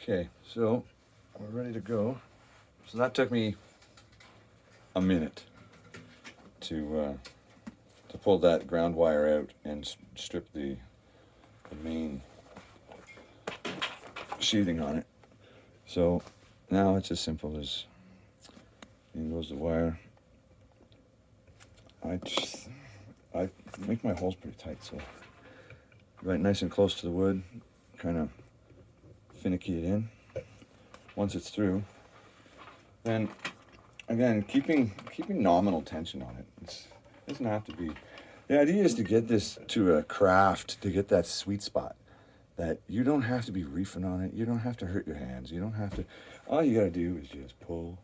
Okay, so we're ready to go. So that took me a minute to pull that ground wire out and strip the main sheathing on it. So now it's as simple as in goes the wire. I make my holes pretty tight, so right nice and close to the wood, kind of finicky it in. Once it's through, then again keeping nominal tension on it. It doesn't have to be. The idea is to get this to a craft, to get that sweet spot that you don't have to be reefing on it. You don't have to hurt your hands. You don't have to. All you gotta do is just pull.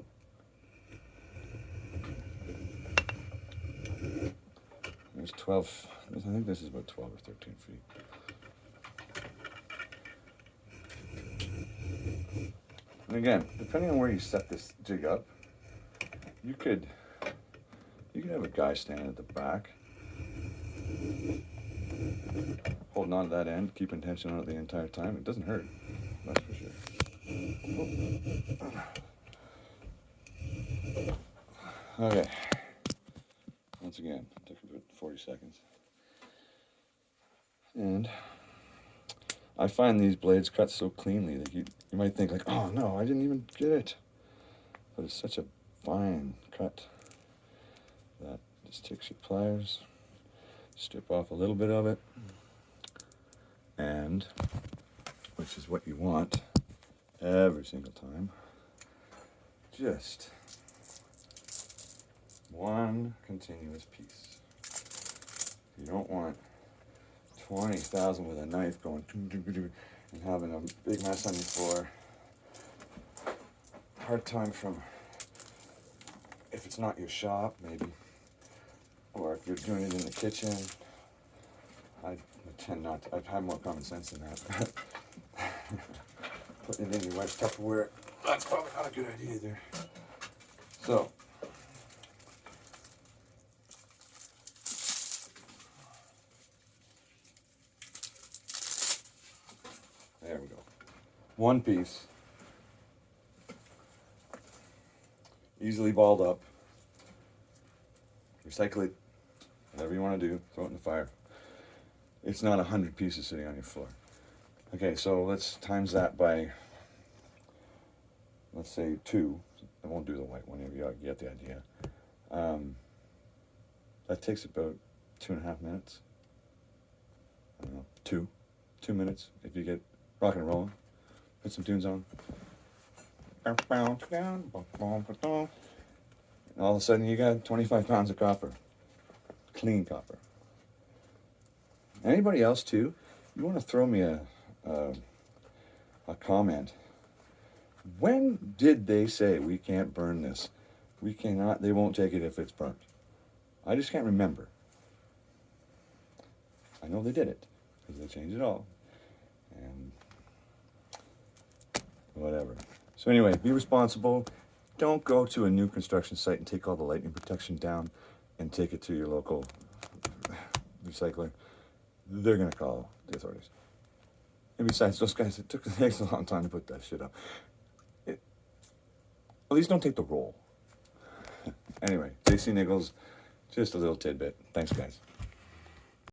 There's 12. I think this is about 12 or 13 feet. And again, depending on where you set this jig up, you could have a guy standing at the back, holding on to that end, keeping tension on it the entire time. It doesn't hurt, that's for sure. Okay. Once again, it took about 40 seconds. And I find these blades cut so cleanly that you might think like, oh no, I didn't even get it. But it's such a fine cut that just takes your pliers, strip off a little bit of it, and which is what you want every single time, just one continuous piece. You don't want 20,000 with a knife going and having a big mess on your floor. Hard time from, if it's not your shop, maybe, or if you're doing it in the kitchen. I tend not to. I've had more common sense than that. Putting it in your wife's Tupperware, that's probably not a good idea either. So, there we go. One piece. Easily balled up. Recycle it. Whatever you want to do. Throw it in the fire. It's not 100 pieces sitting on your floor. Okay, so let's times that by, let's say 2. I won't do the white one. You get the idea. That takes about 2.5 minutes. I don't know, 2 minutes if you get rock and rolling. Put some tunes on. And all of a sudden you got 25 pounds of copper. Clean copper. Anybody else too? You want to throw me a comment. When did they say we can't burn this? We cannot, they won't take it if it's burnt. I just can't remember. I know they did it, because they changed it all. And whatever. So anyway, be responsible. Don't go to a new construction site and take all the lightning protection down and take it to your local recycler. They're going to call the authorities. And besides, those guys, it takes a long time to put that shit up. At least don't take the roll. Anyway, JC Nichols, just a little tidbit. Thanks, guys.